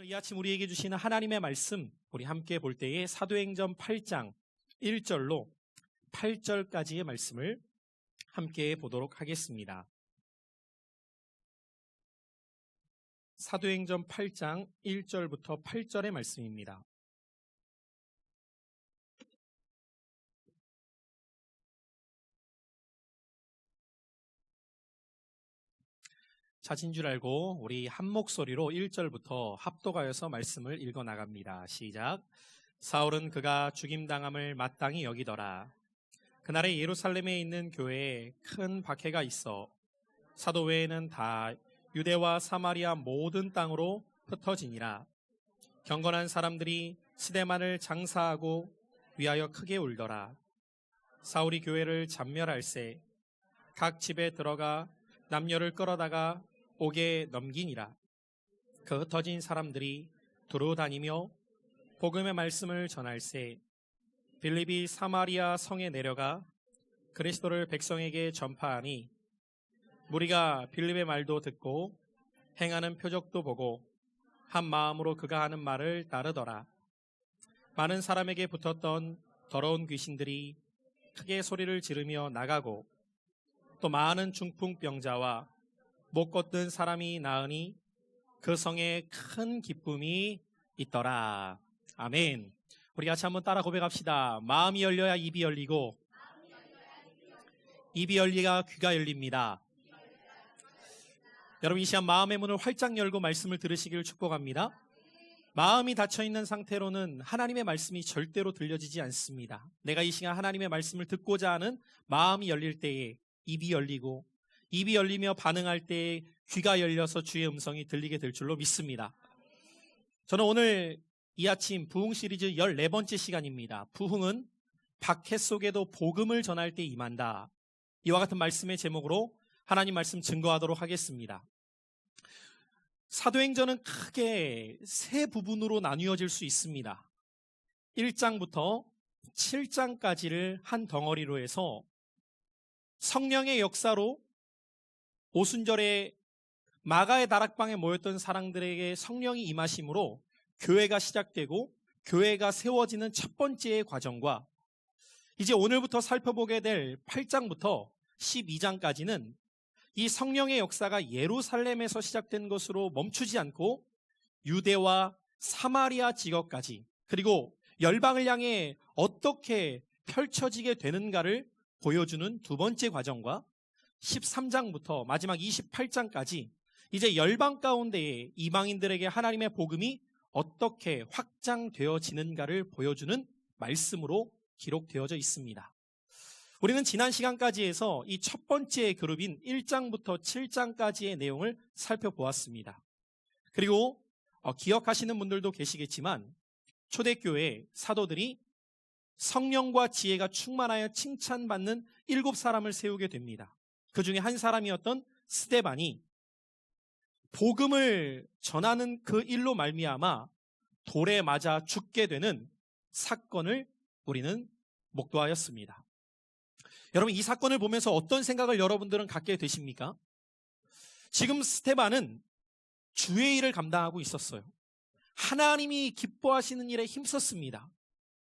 오늘 이 아침 우리에게 주시는 하나님의 말씀, 우리 함께 볼 때에 사도행전 8장 1절로 8절까지의 말씀을 함께 보도록 하겠습니다. 사도행전 8장 1절부터 8절의 말씀입니다. 찾은 줄 알고 우리 한 목소리로 1절부터 합독하여서 말씀을 읽어 나갑니다. 시작. 사울은 그가 죽임당함을 마땅히 여기더라. 그날에 예루살렘에 있는 교회에 큰 박해가 있어 사도 외에는 다 유대와 사마리아 모든 땅으로 흩어지니라. 경건한 사람들이 스데반을 장사하고 위하여 크게 울더라. 사울이 교회를 잔멸할세 각 집에 들어가 남녀를 끌어다가 옥에 넘기니라. 그 흩어진 사람들이 두루 다니며 복음의 말씀을 전할세 빌립이 사마리아 성에 내려가 그리스도를 백성에게 전파하니 무리가 빌립의 말도 듣고 행하는 표적도 보고 한 마음으로 그가 하는 말을 따르더라. 많은 사람에게 붙었던 더러운 귀신들이 크게 소리를 지르며 나가고 또 많은 중풍병자와 못 걷는 사람이 나으니 그 성에 큰 기쁨이 있더라. 아멘. 우리 같이 한번 따라 고백합시다. 마음이 열려야 입이 열리고 입이 열려야 귀가 열립니다. 여러분, 이 시간 마음의 문을 활짝 열고 말씀을 들으시기를 축복합니다. 마음이 닫혀있는 상태로는 하나님의 말씀이 절대로 들려지지 않습니다. 내가 이 시간 하나님의 말씀을 듣고자 하는 마음이 열릴 때에 입이 열리고 입이 열리며 반응할 때에 귀가 열려서 주의 음성이 들리게 될 줄로 믿습니다. 저는 오늘 이 아침 부흥 시리즈 14번째 시간입니다. 부흥은 박해 속에도 복음을 전할 때 임한다. 이와 같은 말씀의 제목으로 하나님 말씀 증거하도록 하겠습니다. 사도행전은 크게 세 부분으로 나뉘어질 수 있습니다. 1장부터 7장까지를 한 덩어리로 해서 성령의 역사로 오순절에 마가의 다락방에 모였던 사람들에게 성령이 임하심으로 교회가 시작되고 교회가 세워지는 첫 번째의 과정과 이제 오늘부터 살펴보게 될 8장부터 12장까지는 이 성령의 역사가 예루살렘에서 시작된 것으로 멈추지 않고 유대와 사마리아 지역까지 그리고 열방을 향해 어떻게 펼쳐지게 되는가를 보여주는 두 번째 과정과 13장부터 마지막 28장까지 이제 열방 가운데에 이방인들에게 하나님의 복음이 어떻게 확장되어지는가를 보여주는 말씀으로 기록되어져 있습니다. 우리는 지난 시간까지 해서 이 첫 번째 그룹인 1장부터 7장까지의 내용을 살펴보았습니다. 그리고 기억하시는 분들도 계시겠지만 초대교회 사도들이 성령과 지혜가 충만하여 칭찬받는 7사람을 세우게 됩니다. 그 중에 한 사람이었던 스데반이 복음을 전하는 그 일로 말미암아 돌에 맞아 죽게 되는 사건을 우리는 목도하였습니다. 여러분, 이 사건을 보면서 어떤 생각을 여러분들은 갖게 되십니까? 지금 스데반은 주의 일을 감당하고 있었어요. 하나님이 기뻐하시는 일에 힘썼습니다.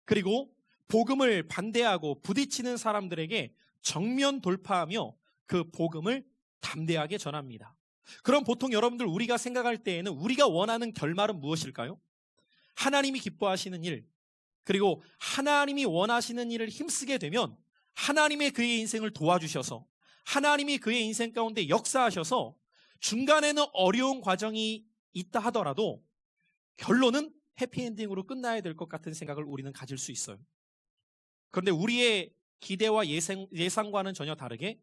그리고 복음을 반대하고 부딪히는 사람들에게 정면 돌파하며 그 복음을 담대하게 전합니다. 그럼 보통 여러분들 우리가 생각할 때에는 우리가 원하는 결말은 무엇일까요? 하나님이 기뻐하시는 일, 그리고 하나님이 원하시는 일을 힘쓰게 되면 하나님의 그의 인생을 도와주셔서 하나님이 그의 인생 가운데 역사하셔서 중간에는 어려운 과정이 있다 하더라도 결론은 해피엔딩으로 끝나야 될 것 같은 생각을 우리는 가질 수 있어요. 그런데 우리의 기대와 예상과는 전혀 다르게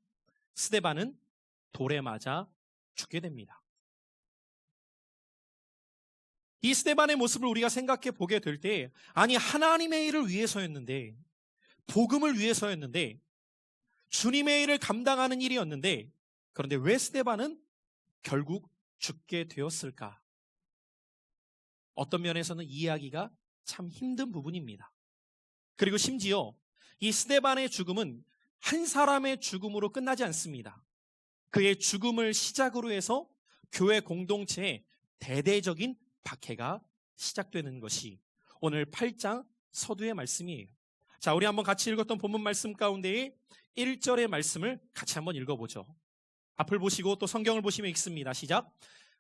스데반은 돌에 맞아 죽게 됩니다. 이 스데반의 모습을 우리가 생각해 보게 될 때 아니 하나님의 일을 위해서였는데 복음을 위해서였는데 주님의 일을 감당하는 일이었는데 그런데 왜 스데반은 결국 죽게 되었을까? 어떤 면에서는 이해하기가 참 힘든 부분입니다. 그리고 심지어 이 스데반의 죽음은 한 사람의 죽음으로 끝나지 않습니다. 그의 죽음을 시작으로 해서 교회 공동체에 대대적인 박해가 시작되는 것이 오늘 8장 서두의 말씀이에요. 자, 우리 한번 같이 읽었던 본문 말씀 가운데에 1절의 말씀을 같이 한번 읽어보죠. 앞을 보시고 또 성경을 보시면 읽습니다. 시작.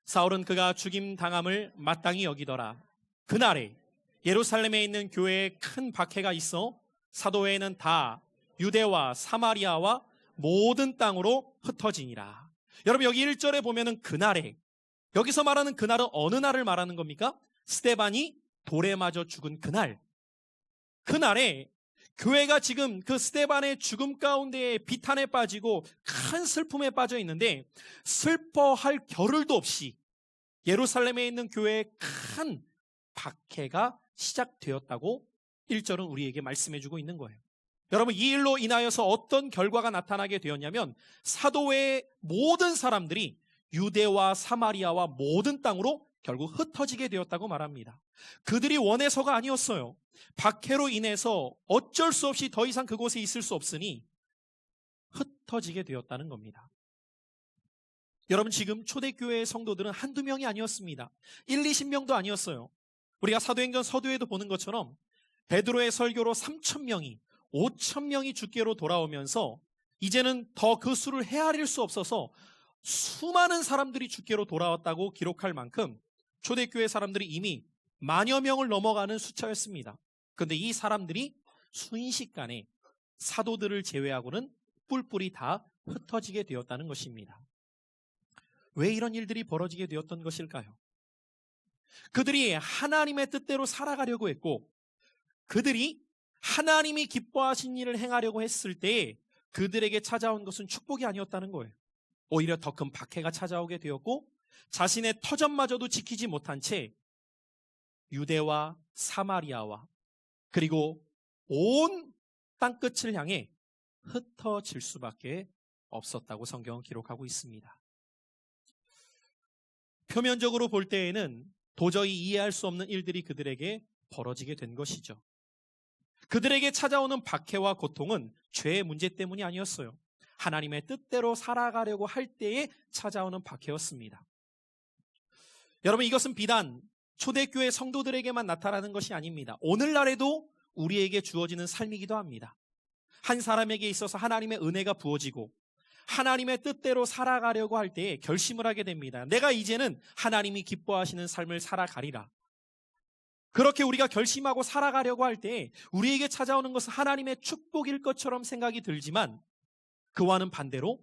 사울은 그가 죽임 당함을 마땅히 여기더라. 그날에 예루살렘에 있는 교회에 큰 박해가 있어 사도 외에는 다 유대와 사마리아와 모든 땅으로 흩어지니라. 여러분, 여기 1절에 보면은 그날에, 여기서 말하는 그날은 어느 날을 말하는 겁니까? 스데반이 돌에 맞아 죽은 그날. 그날에 교회가 지금 그 스데반의 죽음 가운데 비탄에 빠지고 큰 슬픔에 빠져 있는데 슬퍼할 겨를도 없이 예루살렘에 있는 교회에 큰 박해가 시작되었다고 1절은 우리에게 말씀해주고 있는 거예요. 여러분, 이 일로 인하여서 어떤 결과가 나타나게 되었냐면 사도의 모든 사람들이 유대와 사마리아와 모든 땅으로 결국 흩어지게 되었다고 말합니다. 그들이 원해서가 아니었어요. 박해로 인해서 어쩔 수 없이 더 이상 그곳에 있을 수 없으니 흩어지게 되었다는 겁니다. 여러분, 지금 초대교회의 성도들은 한두 명이 아니었습니다. 1, 20명도 아니었어요. 우리가 사도행전 서두에도 보는 것처럼 베드로의 설교로 3,000명이 5,000명이 주께로 돌아오면서 이제는 더 그 수를 헤아릴 수 없어서 수많은 사람들이 주께로 돌아왔다고 기록할 만큼 초대교회 사람들이 이미 만여 명을 넘어가는 숫자였습니다. 그런데 이 사람들이 순식간에 사도들을 제외하고는 뿔뿔이 다 흩어지게 되었다는 것입니다. 왜 이런 일들이 벌어지게 되었던 것일까요? 그들이 하나님의 뜻대로 살아가려고 했고 그들이 하나님이 기뻐하신 일을 행하려고 했을 때 그들에게 찾아온 것은 축복이 아니었다는 거예요. 오히려 더 큰 박해가 찾아오게 되었고 자신의 터전마저도 지키지 못한 채 유대와 사마리아와 그리고 온 땅끝을 향해 흩어질 수밖에 없었다고 성경은 기록하고 있습니다. 표면적으로 볼 때에는 도저히 이해할 수 없는 일들이 그들에게 벌어지게 된 것이죠. 그들에게 찾아오는 박해와 고통은 죄의 문제 때문이 아니었어요. 하나님의 뜻대로 살아가려고 할 때에 찾아오는 박해였습니다. 여러분, 이것은 비단 초대교회 성도들에게만 나타나는 것이 아닙니다. 오늘날에도 우리에게 주어지는 삶이기도 합니다. 한 사람에게 있어서 하나님의 은혜가 부어지고 하나님의 뜻대로 살아가려고 할 때에 결심을 하게 됩니다. 내가 이제는 하나님이 기뻐하시는 삶을 살아가리라. 그렇게 우리가 결심하고 살아가려고 할 때 우리에게 찾아오는 것은 하나님의 축복일 것처럼 생각이 들지만 그와는 반대로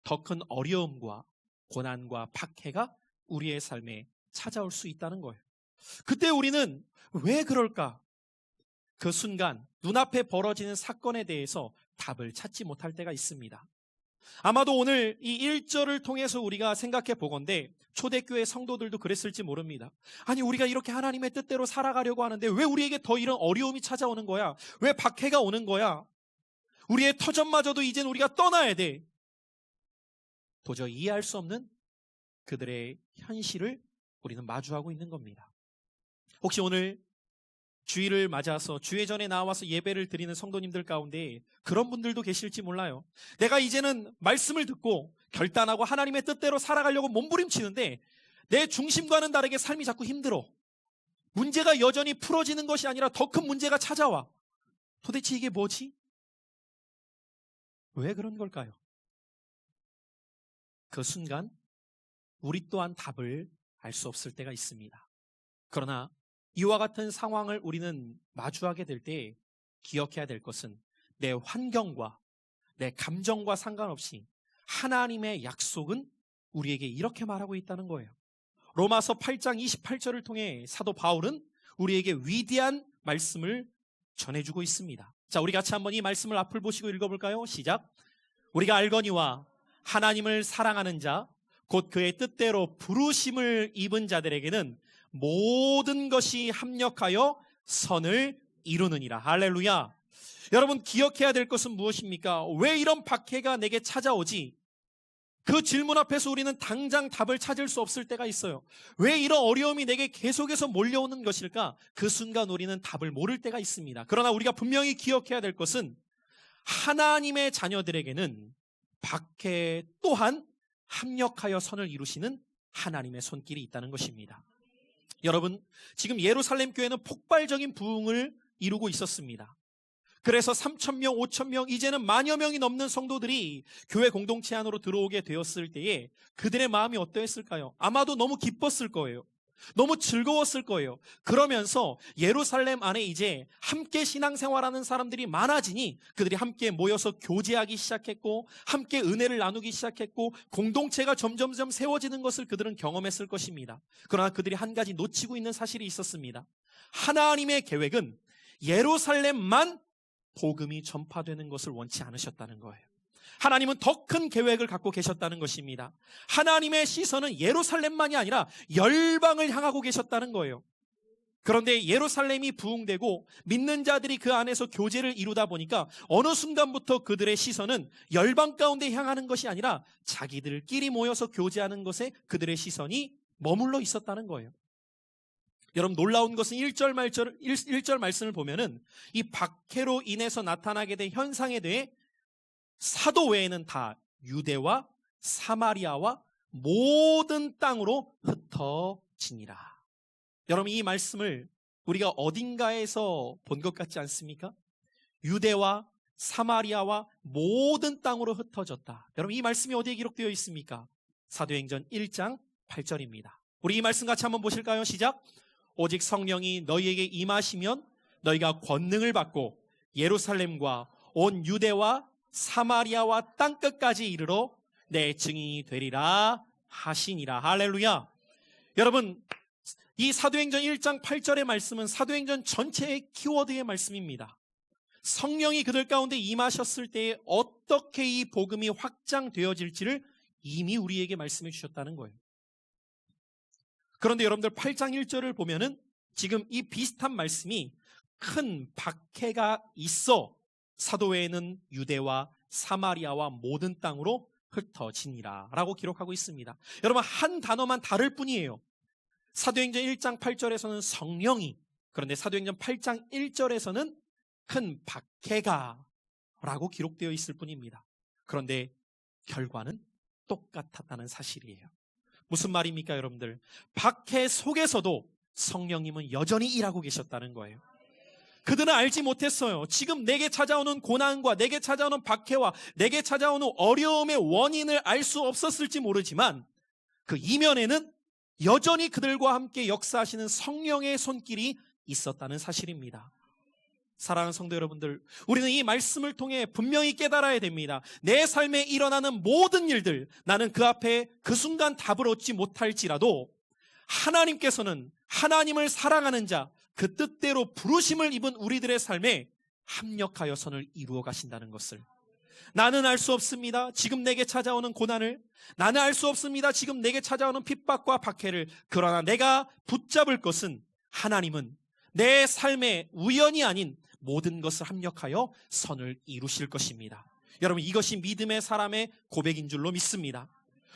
더 큰 어려움과 고난과 박해가 우리의 삶에 찾아올 수 있다는 거예요. 그때 우리는 왜 그럴까? 그 순간 눈앞에 벌어지는 사건에 대해서 답을 찾지 못할 때가 있습니다. 아마도 오늘 이 1절을 통해서 우리가 생각해 보건대 초대교회 성도들도 그랬을지 모릅니다. 아니, 우리가 이렇게 하나님의 뜻대로 살아가려고 하는데 왜 우리에게 더 이런 어려움이 찾아오는 거야? 왜 박해가 오는 거야? 우리의 터전마저도 이젠 우리가 떠나야 돼. 도저히 이해할 수 없는 그들의 현실을 우리는 마주하고 있는 겁니다. 혹시 오늘 주일을 맞아서 주회전에 나와서 예배를 드리는 성도님들 가운데 그런 분들도 계실지 몰라요. 내가 이제는 말씀을 듣고 결단하고 하나님의 뜻대로 살아가려고 몸부림치는데 내 중심과는 다르게 삶이 자꾸 힘들어. 문제가 여전히 풀어지는 것이 아니라 더 큰 문제가 찾아와. 도대체 이게 뭐지? 왜 그런 걸까요? 그 순간 우리 또한 답을 알 수 없을 때가 있습니다. 그러나 이와 같은 상황을 우리는 마주하게 될 때 기억해야 될 것은 내 환경과 내 감정과 상관없이 하나님의 약속은 우리에게 이렇게 말하고 있다는 거예요. 로마서 8장 28절을 통해 사도 바울은 우리에게 위대한 말씀을 전해주고 있습니다. 자, 우리 같이 한번 이 말씀을 앞을 보시고 읽어볼까요? 시작. 우리가 알거니와 하나님을 사랑하는 자, 곧 그의 뜻대로 부르심을 입은 자들에게는 모든 것이 합력하여 선을 이루느니라. 할렐루야. 여러분, 기억해야 될 것은 무엇입니까? 왜 이런 박해가 내게 찾아오지? 그 질문 앞에서 우리는 당장 답을 찾을 수 없을 때가 있어요. 왜 이런 어려움이 내게 계속해서 몰려오는 것일까? 그 순간 우리는 답을 모를 때가 있습니다. 그러나 우리가 분명히 기억해야 될 것은 하나님의 자녀들에게는 박해 또한 합력하여 선을 이루시는 하나님의 손길이 있다는 것입니다. 여러분, 지금 예루살렘 교회는 폭발적인 부흥을 이루고 있었습니다. 그래서 3,000명, 5,000명, 이제는 만여 명이 넘는 성도들이 교회 공동체 안으로 들어오게 되었을 때에 그들의 마음이 어떠했을까요? 아마도 너무 기뻤을 거예요. 너무 즐거웠을 거예요. 그러면서 예루살렘 안에 이제 함께 신앙생활하는 사람들이 많아지니 그들이 함께 모여서 교제하기 시작했고, 함께 은혜를 나누기 시작했고, 공동체가 점점점 세워지는 것을 그들은 경험했을 것입니다. 그러나 그들이 한 가지 놓치고 있는 사실이 있었습니다. 하나님의 계획은 예루살렘만 복음이 전파되는 것을 원치 않으셨다는 거예요. 하나님은 더 큰 계획을 갖고 계셨다는 것입니다. 하나님의 시선은 예루살렘만이 아니라 열방을 향하고 계셨다는 거예요. 그런데 예루살렘이 부흥되고 믿는 자들이 그 안에서 교제를 이루다 보니까 어느 순간부터 그들의 시선은 열방 가운데 향하는 것이 아니라 자기들끼리 모여서 교제하는 것에 그들의 시선이 머물러 있었다는 거예요. 여러분, 놀라운 것은 1절 말씀을 보면은 이 박해로 인해서 나타나게 된 현상에 대해 사도 외에는 다 유대와 사마리아와 모든 땅으로 흩어지니라. 여러분, 이 말씀을 우리가 어딘가에서 본 것 같지 않습니까? 유대와 사마리아와 모든 땅으로 흩어졌다. 여러분, 이 말씀이 어디에 기록되어 있습니까? 사도행전 1장 8절입니다. 우리 이 말씀 같이 한번 보실까요? 시작. 오직 성령이 너희에게 임하시면 너희가 권능을 받고 예루살렘과 온 유대와 사마리아와 땅끝까지 이르러 내 증인이 되리라 하시니라. 할렐루야. 여러분, 이 사도행전 1장 8절의 말씀은 사도행전 전체의 키워드의 말씀입니다. 성령이 그들 가운데 임하셨을 때에 어떻게 이 복음이 확장되어질지를 이미 우리에게 말씀해 주셨다는 거예요. 그런데 여러분들 8장 1절을 보면은 지금 이 비슷한 말씀이 큰 박해가 있어 사도 외에는 유대와 사마리아와 모든 땅으로 흩어지니라 라고 기록하고 있습니다. 여러분, 한 단어만 다를 뿐이에요. 사도행전 1장 8절에서는 성령이, 그런데 사도행전 8장 1절에서는 큰 박해가 라고 기록되어 있을 뿐입니다. 그런데 결과는 똑같았다는 사실이에요. 무슨 말입니까, 여러분들? 박해 속에서도 성령님은 여전히 일하고 계셨다는 거예요. 그들은 알지 못했어요. 지금 내게 찾아오는 고난과 내게 찾아오는 박해와 내게 찾아오는 어려움의 원인을 알 수 없었을지 모르지만 그 이면에는 여전히 그들과 함께 역사하시는 성령의 손길이 있었다는 사실입니다. 사랑하는 성도 여러분들, 우리는 이 말씀을 통해 분명히 깨달아야 됩니다. 내 삶에 일어나는 모든 일들, 나는 그 앞에 그 순간 답을 얻지 못할지라도 하나님께서는 하나님을 사랑하는 자, 그 뜻대로 부르심을 입은 우리들의 삶에 합력하여 선을 이루어 가신다는 것을. 나는 알 수 없습니다. 지금 내게 찾아오는 고난을. 나는 알 수 없습니다. 지금 내게 찾아오는 핍박과 박해를. 그러나 내가 붙잡을 것은 하나님은 내 삶의 우연이 아닌 모든 것을 합력하여 선을 이루실 것입니다. 여러분, 이것이 믿음의 사람의 고백인 줄로 믿습니다.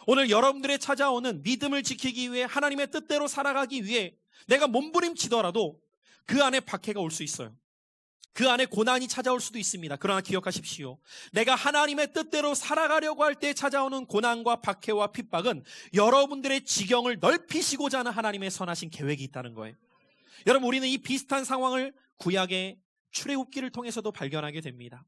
오늘 여러분들의 찾아오는 믿음을 지키기 위해 하나님의 뜻대로 살아가기 위해 내가 몸부림치더라도 그 안에 박해가 올 수 있어요. 그 안에 고난이 찾아올 수도 있습니다. 그러나 기억하십시오. 내가 하나님의 뜻대로 살아가려고 할 때 찾아오는 고난과 박해와 핍박은 여러분들의 지경을 넓히시고자 하는 하나님의 선하신 계획이 있다는 거예요. 여러분, 우리는 이 비슷한 상황을 구약의 출애굽기를 통해서도 발견하게 됩니다.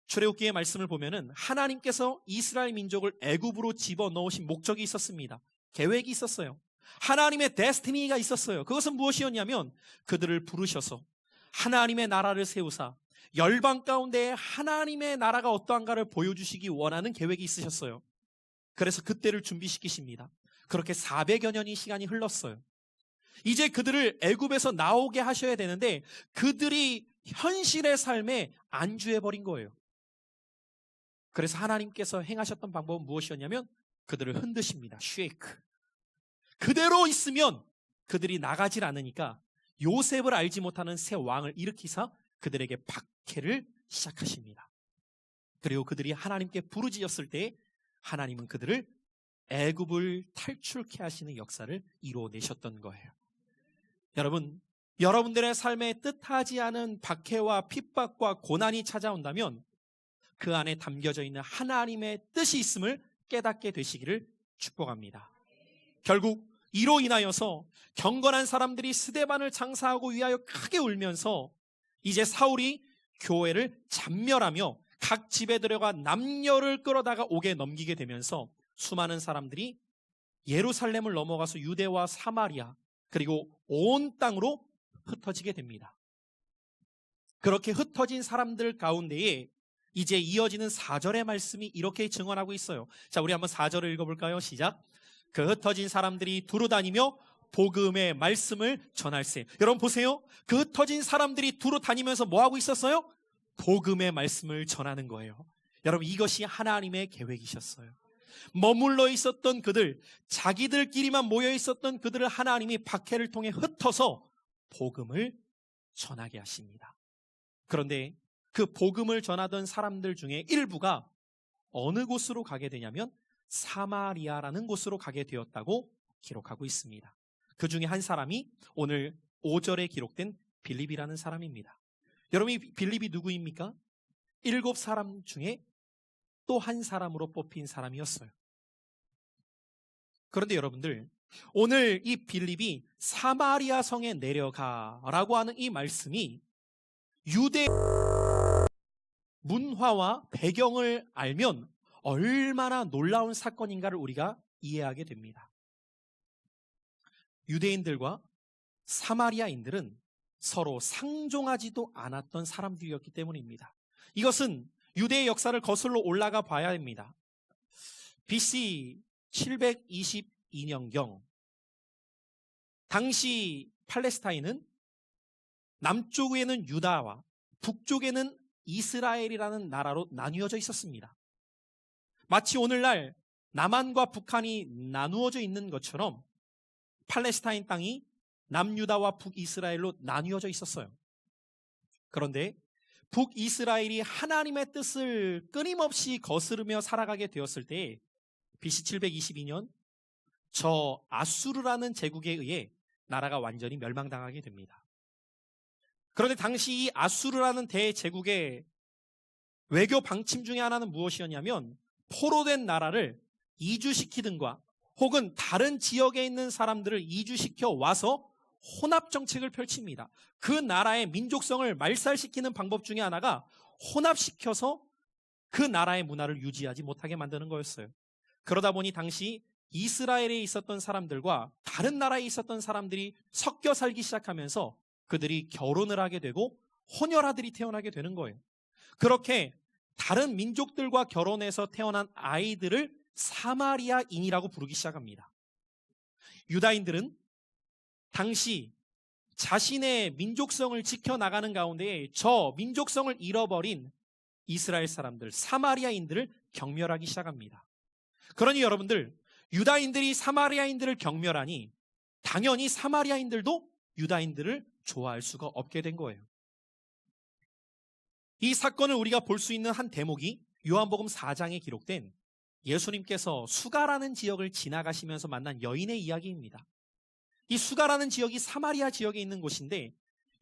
출애굽기의 말씀을 보면은 하나님께서 이스라엘 민족을 애굽으로 집어넣으신 목적이 있었습니다. 계획이 있었어요. 하나님의 데스티니가 있었어요. 그것은 무엇이었냐면 그들을 부르셔서 하나님의 나라를 세우사 열방 가운데 하나님의 나라가 어떠한가를 보여주시기 원하는 계획이 있으셨어요. 그래서 그때를 준비시키십니다. 그렇게 400여 년이 시간이 흘렀어요. 이제 그들을 애굽에서 나오게 하셔야 되는데 그들이 현실의 삶에 안주해버린 거예요. 그래서 하나님께서 행하셨던 방법은 무엇이었냐면 그들을 흔드십니다. 쉐이크. 그대로 있으면 그들이 나가질 않으니까 요셉을 알지 못하는 새 왕을 일으키사 그들에게 박해를 시작하십니다. 그리고 그들이 하나님께 부르짖었을 때 하나님은 그들을 애굽을 탈출케 하시는 역사를 이루어내셨던 거예요. 여러분, 여러분들의 삶에 뜻하지 않은 박해와 핍박과 고난이 찾아온다면 그 안에 담겨져 있는 하나님의 뜻이 있음을 깨닫게 되시기를 축복합니다. 결국 이로 인하여서 경건한 사람들이 스데반을 장사하고 위하여 크게 울면서 이제 사울이 교회를 잔멸하며 각 집에 들어가 남녀를 끌어다가 옥에 넘기게 되면서 수많은 사람들이 예루살렘을 넘어가서 유대와 사마리아 그리고 온 땅으로 흩어지게 됩니다. 그렇게 흩어진 사람들 가운데에 이제 이어지는 4절의 말씀이 이렇게 증언하고 있어요. 자, 우리 한번 4절을 읽어볼까요? 시작. 그 흩어진 사람들이 두루 다니며 복음의 말씀을 전할세. 여러분 보세요. 그 흩어진 사람들이 두루 다니면서 뭐하고 있었어요? 복음의 말씀을 전하는 거예요. 여러분 이것이 하나님의 계획이셨어요. 머물러 있었던 그들, 자기들끼리만 모여 있었던 그들을 하나님이 박해를 통해 흩어서 복음을 전하게 하십니다. 그런데 그 복음을 전하던 사람들 중에 일부가 어느 곳으로 가게 되냐면 사마리아라는 곳으로 가게 되었다고 기록하고 있습니다. 그 중에 한 사람이 오늘 5절에 기록된 빌립이라는 사람입니다. 여러분 이 빌립이 누구입니까? 7사람 중에 또 한 사람으로 뽑힌 사람이었어요. 그런데 여러분들 오늘 이 빌립이 사마리아 성에 내려가라고 하는 이 말씀이 유대 문화와 배경을 알면 얼마나 놀라운 사건인가를 우리가 이해하게 됩니다. 유대인들과 사마리아인들은 서로 상종하지도 않았던 사람들이었기 때문입니다. 이것은 유대의 역사를 거슬러 올라가 봐야 합니다. BC 722년경 당시 팔레스타인은 남쪽에는 유다와 북쪽에는 이스라엘이라는 나라로 나뉘어져 있었습니다. 마치 오늘날 남한과 북한이 나누어져 있는 것처럼 팔레스타인 땅이 남유다와 북이스라엘로 나뉘어져 있었어요. 그런데 북이스라엘이 하나님의 뜻을 끊임없이 거스르며 살아가게 되었을 때 BC 722년 저 아수르라는 제국에 의해 나라가 완전히 멸망당하게 됩니다. 그런데 당시 이 아수르라는 대제국의 외교 방침 중에 하나는 무엇이었냐면 포로된 나라를 이주시키든가 혹은 다른 지역에 있는 사람들을 이주시켜 와서 혼합 정책을 펼칩니다. 그 나라의 민족성을 말살시키는 방법 중에 하나가 혼합시켜서 그 나라의 문화를 유지하지 못하게 만드는 거였어요. 그러다 보니 당시 이스라엘에 있었던 사람들과 다른 나라에 있었던 사람들이 섞여 살기 시작하면서 그들이 결혼을 하게 되고 혼혈아들이 태어나게 되는 거예요. 그렇게 다른 민족들과 결혼해서 태어난 아이들을 사마리아인이라고 부르기 시작합니다. 유다인들은 당시 자신의 민족성을 지켜나가는 가운데 저 민족성을 잃어버린 이스라엘 사람들, 사마리아인들을 경멸하기 시작합니다. 그러니 여러분들, 유다인들이 사마리아인들을 경멸하니 당연히 사마리아인들도 유다인들을 좋아할 수가 없게 된 거예요. 이 사건을 우리가 볼 수 있는 한 대목이 요한복음 4장에 기록된 예수님께서 수가라는 지역을 지나가시면서 만난 여인의 이야기입니다. 이 수가라는 지역이 사마리아 지역에 있는 곳인데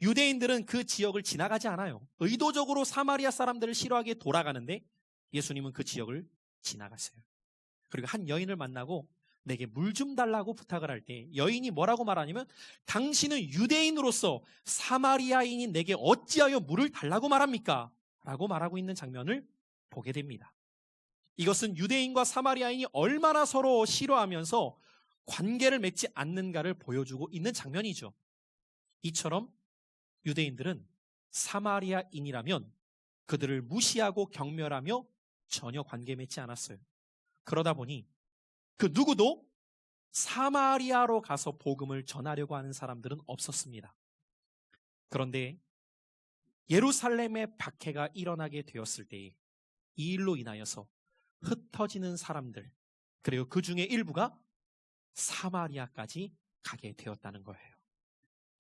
유대인들은 그 지역을 지나가지 않아요. 의도적으로 사마리아 사람들을 싫어하게 돌아가는데 예수님은 그 지역을 지나갔어요. 그리고 한 여인을 만나고 내게 물 좀 달라고 부탁을 할 때 여인이 뭐라고 말하냐면 당신은 유대인으로서 사마리아인이 내게 어찌하여 물을 달라고 말합니까? 라고 말하고 있는 장면을 보게 됩니다. 이것은 유대인과 사마리아인이 얼마나 서로 싫어하면서 관계를 맺지 않는가를 보여주고 있는 장면이죠. 이처럼 유대인들은 사마리아인이라면 그들을 무시하고 경멸하며 전혀 관계 맺지 않았어요. 그러다 보니 그 누구도 사마리아로 가서 복음을 전하려고 하는 사람들은 없었습니다. 그런데 예루살렘의 박해가 일어나게 되었을 때 이 일로 인하여서 흩어지는 사람들, 그리고 그 중에 일부가 사마리아까지 가게 되었다는 거예요.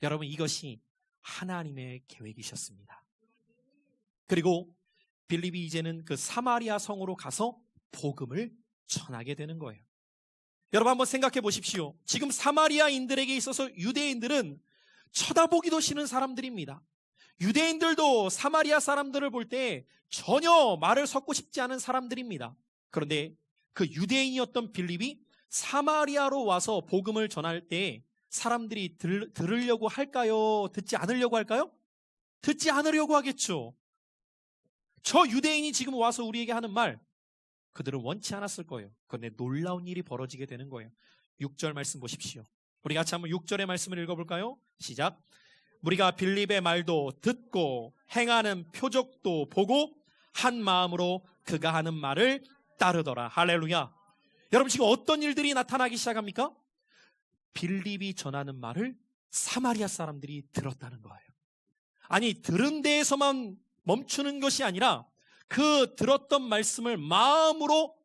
여러분, 이것이 하나님의 계획이셨습니다. 그리고 빌립이 이제는 그 사마리아 성으로 가서 복음을 전하게 되는 거예요. 여러분 한번 생각해 보십시오. 지금 사마리아인들에게 있어서 유대인들은 쳐다보기도 싫은 사람들입니다. 유대인들도 사마리아 사람들을 볼 때 전혀 말을 섞고 싶지 않은 사람들입니다. 그런데 그 유대인이었던 빌립이 사마리아로 와서 복음을 전할 때 사람들이 들으려고 할까요? 듣지 않으려고 할까요? 듣지 않으려고 하겠죠. 저 유대인이 지금 와서 우리에게 하는 말, 그들은 원치 않았을 거예요. 그런데 놀라운 일이 벌어지게 되는 거예요. 6절 말씀 보십시오. 우리 같이 한번 6절의 말씀을 읽어볼까요? 시작. 우리가 빌립의 말도 듣고 행하는 표적도 보고 한 마음으로 그가 하는 말을 따르더라. 할렐루야. 여러분, 지금 어떤 일들이 나타나기 시작합니까? 빌립이 전하는 말을 사마리아 사람들이 들었다는 거예요. 아니, 들은 데에서만 멈추는 것이 아니라 그 들었던 말씀을 마음으로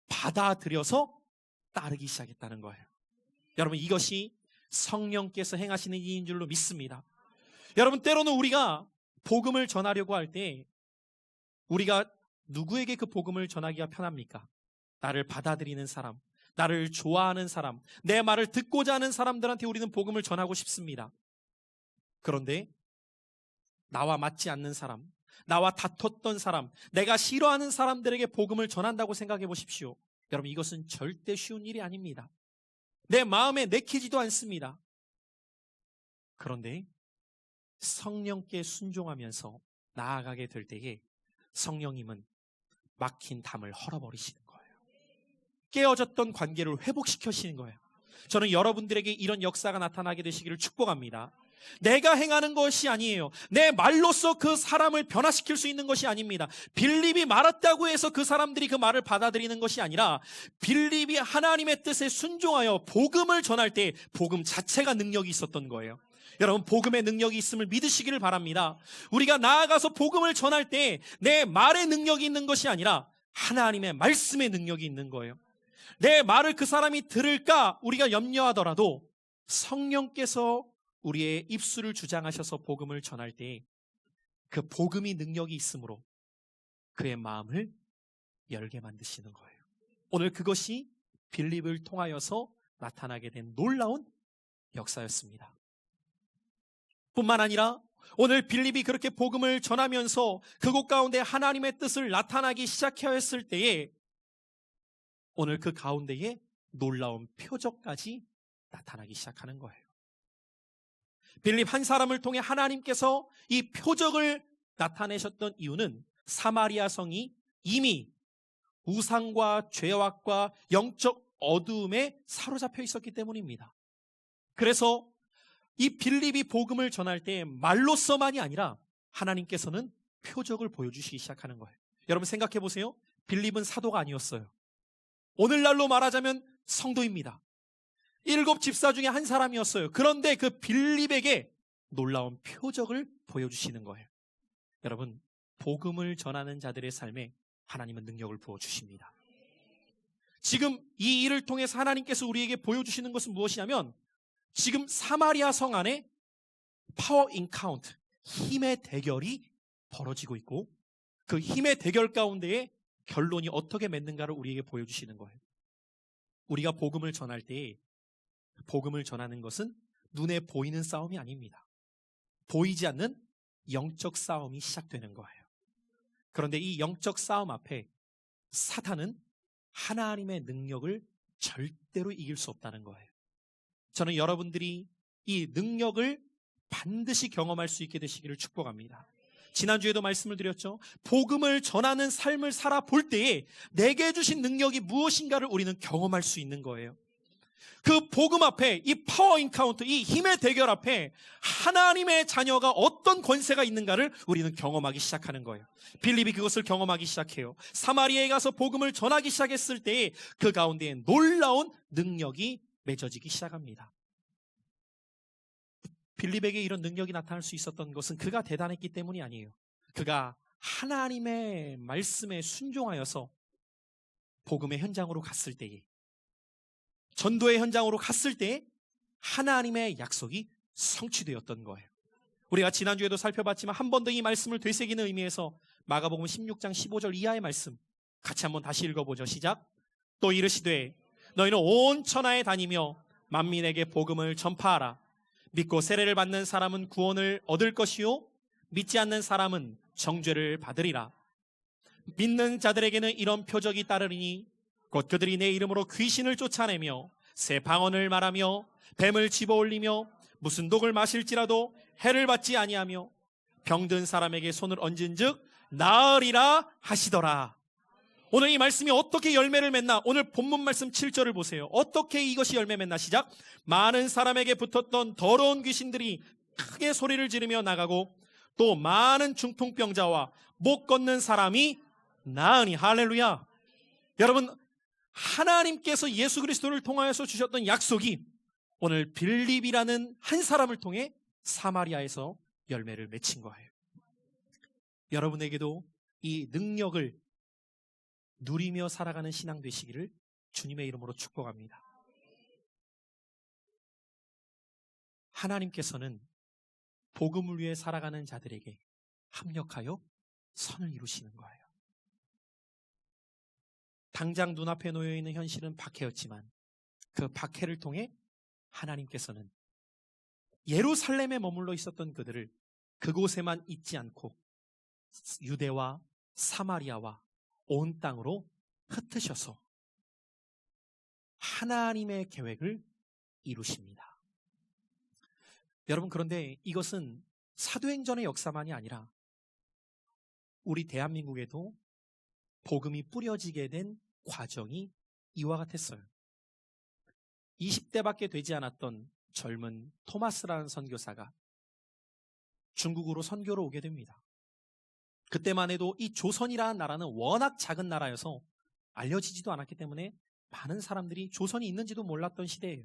받아들여서 따르기 시작했다는 거예요. 여러분, 이것이 성령께서 행하시는 일인 줄로 믿습니다. 여러분, 때로는 우리가 복음을 전하려고 할 때 우리가 누구에게 그 복음을 전하기가 편합니까? 나를 받아들이는 사람, 나를 좋아하는 사람, 내 말을 듣고자 하는 사람들한테 우리는 복음을 전하고 싶습니다. 그런데 나와 맞지 않는 사람, 나와 다퉜던 사람, 내가 싫어하는 사람들에게 복음을 전한다고 생각해 보십시오. 여러분, 이것은 절대 쉬운 일이 아닙니다. 내 마음에 내키지도 않습니다. 그런데 성령께 순종하면서 나아가게 될 때에 성령님은 막힌 담을 헐어버리시는 거예요. 깨어졌던 관계를 회복시키시는 거예요. 저는 여러분들에게 이런 역사가 나타나게 되시기를 축복합니다. 내가 행하는 것이 아니에요. 내 말로써 그 사람을 변화시킬 수 있는 것이 아닙니다. 빌립이 말했다고 해서 그 사람들이 그 말을 받아들이는 것이 아니라 빌립이 하나님의 뜻에 순종하여 복음을 전할 때 복음 자체가 능력이 있었던 거예요. 여러분, 복음의 능력이 있음을 믿으시기를 바랍니다. 우리가 나아가서 복음을 전할 때 내 말의 능력이 있는 것이 아니라 하나님의 말씀의 능력이 있는 거예요. 내 말을 그 사람이 들을까 우리가 염려하더라도 성령께서 우리의 입술을 주장하셔서 복음을 전할 때 그 복음이 능력이 있으므로 그의 마음을 열게 만드시는 거예요. 오늘 그것이 빌립을 통하여서 나타나게 된 놀라운 역사였습니다. 뿐만 아니라 오늘 빌립이 그렇게 복음을 전하면서 그곳 가운데 하나님의 뜻을 나타나기 시작했을 때에 오늘 그 가운데에 놀라운 표적까지 나타나기 시작하는 거예요. 빌립 한 사람을 통해 하나님께서 이 표적을 나타내셨던 이유는 사마리아 성이 이미 우상과 죄악과 영적 어두움에 사로잡혀 있었기 때문입니다. 그래서 이 빌립이 복음을 전할 때 말로서만이 아니라 하나님께서는 표적을 보여주시기 시작하는 거예요. 여러분, 생각해 보세요. 빌립은 사도가 아니었어요. 오늘날로 말하자면 성도입니다. 7 집사 중에 한 사람이었어요. 그런데 그 빌립에게 놀라운 표적을 보여주시는 거예요. 여러분, 복음을 전하는 자들의 삶에 하나님은 능력을 부어주십니다. 지금 이 일을 통해서 하나님께서 우리에게 보여주시는 것은 무엇이냐면 지금 사마리아 성 안에 파워 인카운트, 힘의 대결이 벌어지고 있고 그 힘의 대결 가운데에 결론이 어떻게 맺는가를 우리에게 보여주시는 거예요. 우리가 복음을 전할 때 복음을 전하는 것은 눈에 보이는 싸움이 아닙니다. 보이지 않는 영적 싸움이 시작되는 거예요. 그런데 이 영적 싸움 앞에 사탄은 하나님의 능력을 절대로 이길 수 없다는 거예요. 저는 여러분들이 이 능력을 반드시 경험할 수 있게 되시기를 축복합니다. 지난주에도 말씀을 드렸죠. 복음을 전하는 삶을 살아볼 때에 내게 주신 능력이 무엇인가를 우리는 경험할 수 있는 거예요. 그 복음 앞에 이 파워 인카운트, 이 힘의 대결 앞에 하나님의 자녀가 어떤 권세가 있는가를 우리는 경험하기 시작하는 거예요. 빌립이 그것을 경험하기 시작해요. 사마리아에 가서 복음을 전하기 시작했을 때에 그 가운데에 놀라운 능력이 맺어지기 시작합니다. 빌립에게 이런 능력이 나타날 수 있었던 것은 그가 대단했기 때문이 아니에요. 그가 하나님의 말씀에 순종하여서 복음의 현장으로 갔을 때에, 전도의 현장으로 갔을 때에 하나님의 약속이 성취되었던 거예요. 우리가 지난주에도 살펴봤지만 한 번 더 이 말씀을 되새기는 의미에서 마가복음 16장 15절 이하의 말씀 같이 한번 다시 읽어보죠. 시작. 또 이르시되 너희는 온 천하에 다니며 만민에게 복음을 전파하라. 믿고 세례를 받는 사람은 구원을 얻을 것이요 믿지 않는 사람은 정죄를 받으리라. 믿는 자들에게는 이런 표적이 따르리니 곧 그들이 내 이름으로 귀신을 쫓아내며 새 방언을 말하며 뱀을 집어올리며 무슨 독을 마실지라도 해를 받지 아니하며 병든 사람에게 손을 얹은즉 나으리라 하시더라. 오늘 이 말씀이 어떻게 열매를 맺나? 오늘 본문 말씀 7절을 보세요. 어떻게 이것이 열매 맺나? 시작. 많은 사람에게 붙었던 더러운 귀신들이 크게 소리를 지르며 나가고 또 많은 중풍병자와 못 걷는 사람이 나으니. 할렐루야. 여러분, 하나님께서 예수 그리스도를 통하여서 주셨던 약속이 오늘 빌립이라는 한 사람을 통해 사마리아에서 열매를 맺힌 거예요. 여러분에게도 이 능력을 누리며 살아가는 신앙 되시기를 주님의 이름으로 축복합니다. 하나님께서는 복음을 위해 살아가는 자들에게 합력하여 선을 이루시는 거예요. 당장 눈앞에 놓여있는 현실은 박해였지만 그 박해를 통해 하나님께서는 예루살렘에 머물러 있었던 그들을 그곳에만 있지 않고 유대와 사마리아와 온 땅으로 흩으셔서 하나님의 계획을 이루십니다. 여러분, 그런데 이것은 사도행전의 역사만이 아니라 우리 대한민국에도 복음이 뿌려지게 된 과정이 이와 같았어요. 20대밖에 되지 않았던 젊은 토마스라는 선교사가 중국으로 선교로 오게 됩니다. 그때만 해도 이 조선이라는 나라는 워낙 작은 나라여서 알려지지도 않았기 때문에 많은 사람들이 조선이 있는지도 몰랐던 시대예요.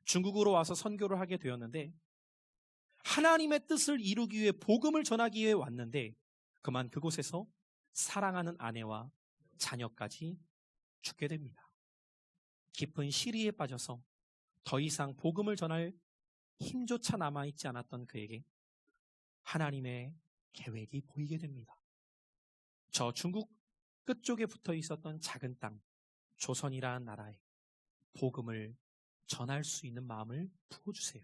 중국으로 와서 선교를 하게 되었는데 하나님의 뜻을 이루기 위해 복음을 전하기 위해 왔는데 그만 그곳에서 사랑하는 아내와 자녀까지 죽게 됩니다. 깊은 시리에 빠져서 더 이상 복음을 전할 힘조차 남아있지 않았던 그에게 하나님의 계획이 보이게 됩니다. 저 중국 끝쪽에 붙어 있었던 작은 땅, 조선이라는 나라에 복음을 전할 수 있는 마음을 부어주세요.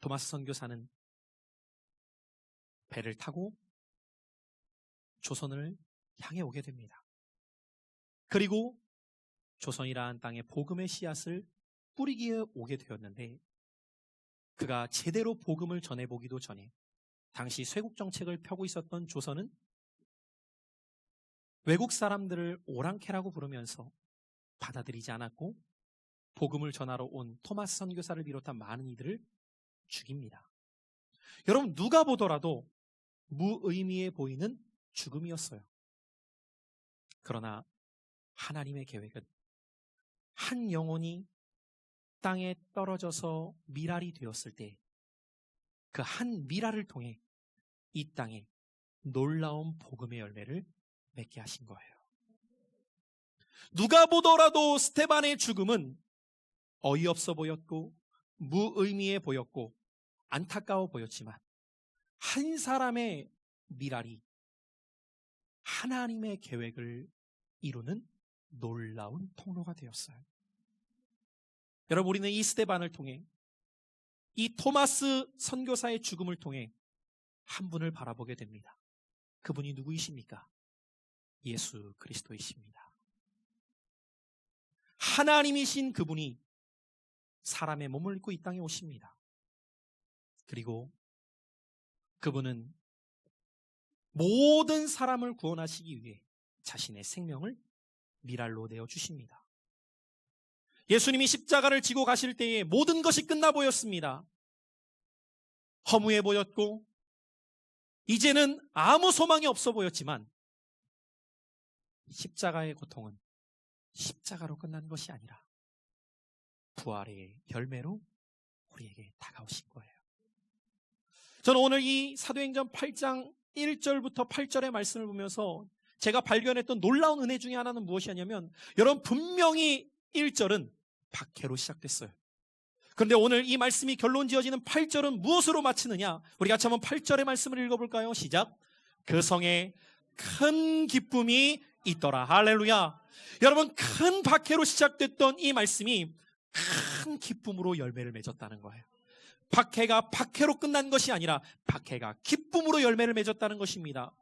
토마스 선교사는 배를 타고 조선을 향해 오게 됩니다. 그리고 조선이라는 땅에 복음의 씨앗을 뿌리기에 오게 되었는데 그가 제대로 복음을 전해보기도 전에 당시 쇄국 정책을 펴고 있었던 조선은 외국 사람들을 오랑캐라고 부르면서 받아들이지 않았고 복음을 전하러 온 토마스 선교사를 비롯한 많은 이들을 죽입니다. 여러분, 누가 보더라도 무의미해 보이는 죽음이었어요. 그러나 하나님의 계획은 한 영혼이 땅에 떨어져서 미랄이 되었을 때 그 한 미랄을 통해 이 땅에 놀라운 복음의 열매를 맺게 하신 거예요. 누가 보더라도 스테반의 죽음은 어이없어 보였고 무의미해 보였고 안타까워 보였지만 한 사람의 미랄이 하나님의 계획을 이루는 놀라운 통로가 되었어요. 여러분, 우리는 이 스테반을 통해 이 토마스 선교사의 죽음을 통해 한 분을 바라보게 됩니다. 그분이 누구이십니까? 예수 그리스도이십니다. 하나님이신 그분이 사람의 몸을 입고 이 땅에 오십니다. 그리고 그분은 모든 사람을 구원하시기 위해 자신의 생명을 미랄로 내어 주십니다. 예수님이 십자가를 지고 가실 때에 모든 것이 끝나 보였습니다. 허무해 보였고 이제는 아무 소망이 없어 보였지만 십자가의 고통은 십자가로 끝난 것이 아니라 부활의 열매로 우리에게 다가오신 거예요. 저는 오늘 이 사도행전 8장 1절부터 8절의 말씀을 보면서 제가 발견했던 놀라운 은혜 중에 하나는 무엇이냐면 여러분, 분명히 1절은 박해로 시작됐어요. 그런데 오늘 이 말씀이 결론 지어지는 8절은 무엇으로 마치느냐? 우리 같이 한번 8절의 말씀을 읽어볼까요? 시작. 그 성에 큰 기쁨이 있더라. 할렐루야. 여러분, 큰 박해로 시작됐던 이 말씀이 큰 기쁨으로 열매를 맺었다는 거예요. 박해가 박해로 끝난 것이 아니라 박해가 기쁨으로 열매를 맺었다는 것입니다.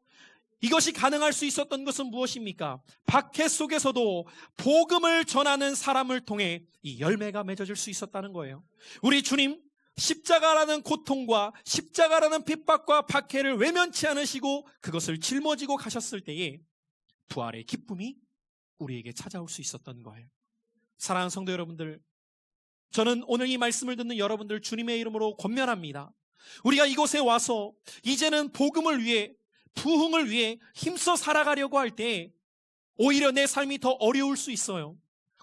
이것이 가능할 수 있었던 것은 무엇입니까? 박해 속에서도 복음을 전하는 사람을 통해 이 열매가 맺어질 수 있었다는 거예요. 우리 주님, 십자가라는 고통과 십자가라는 핍박과 박해를 외면치 않으시고 그것을 짊어지고 가셨을 때에 부활의 기쁨이 우리에게 찾아올 수 있었던 거예요. 사랑하는 성도 여러분들, 저는 오늘 이 말씀을 듣는 여러분들 주님의 이름으로 권면합니다. 우리가 이곳에 와서 이제는 복음을 위해, 부흥을 위해 힘써 살아가려고 할 때 오히려 내 삶이 더 어려울 수 있어요.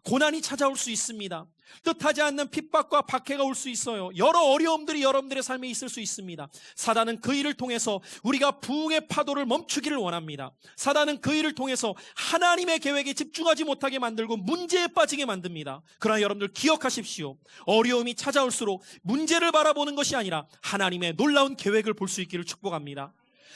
고난이 찾아올 수 있습니다. 뜻하지 않는 핍박과 박해가 올 수 있어요. 여러 어려움들이 여러분들의 삶에 있을 수 있습니다. 사단은 그 일을 통해서 우리가 부흥의 파도를 멈추기를 원합니다. 사단은 그 일을 통해서 하나님의 계획에 집중하지 못하게 만들고 문제에 빠지게 만듭니다. 그러나 여러분들 기억하십시오. 어려움이 찾아올수록 문제를 바라보는 것이 아니라 하나님의 놀라운 계획을 볼 수 있기를 축복합니다.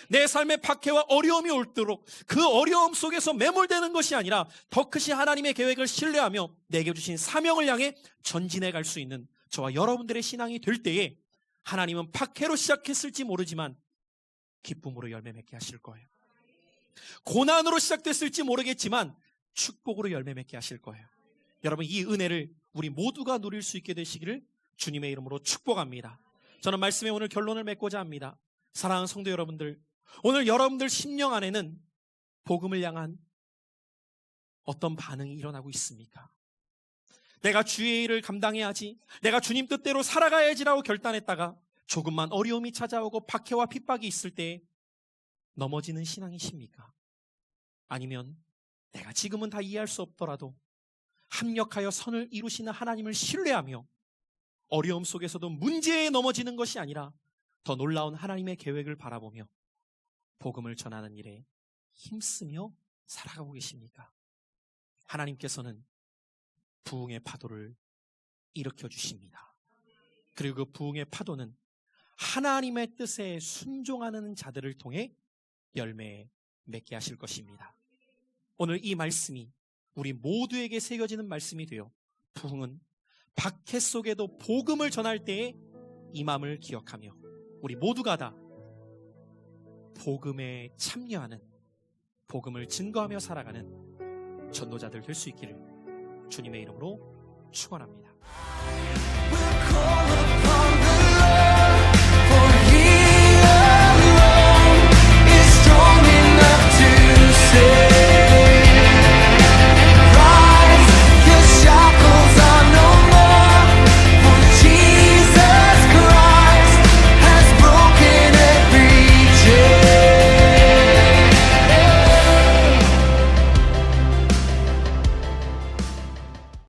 내 삶에 박해와 어려움이 올도록 그 어려움 속에서 매몰되는 것이 아니라 더 크신 하나님의 계획을 신뢰하며 내게 주신 사명을 향해 전진해 갈 수 있는 저와 여러분들의 신앙이 될 때에 하나님은 박해로 시작했을지 모르지만 기쁨으로 열매 맺게 하실 거예요. 고난으로 시작됐을지 모르겠지만 축복으로 열매 맺게 하실 거예요. 여러분, 이 은혜를 우리 모두가 누릴 수 있게 되시기를 주님의 이름으로 축복합니다. 저는 말씀의 오늘 결론을 맺고자 합니다. 사랑하는 성도 여러분들, 오늘 여러분들 심령 안에는 복음을 향한 어떤 반응이 일어나고 있습니까? 내가 주의 일을 감당해야지, 내가 주님 뜻대로 살아가야지라고 결단했다가 조금만 어려움이 찾아오고 박해와 핍박이 있을 때 넘어지는 신앙이십니까? 아니면 내가 지금은 다 이해할 수 없더라도 합력하여 선을 이루시는 하나님을 신뢰하며 어려움 속에서도 문제에 넘어지는 것이 아니라 더 놀라운 하나님의 계획을 바라보며 복음을 전하는 일에 힘쓰며 살아가고 계십니까? 하나님께서는 부흥의 파도를 일으켜 주십니다. 그리고 그 부흥의 파도는 하나님의 뜻에 순종하는 자들을 통해 열매 맺게 하실 것입니다. 오늘 이 말씀이 우리 모두에게 새겨지는 말씀이 되어 부흥은 박해 속에도 복음을 전할 때에 임함을 기억하며 우리 모두가 다 복음에 참여하는, 복음을 증거하며 살아가는 전도자들 될 수 있기를 주님의 이름으로 축원합니다.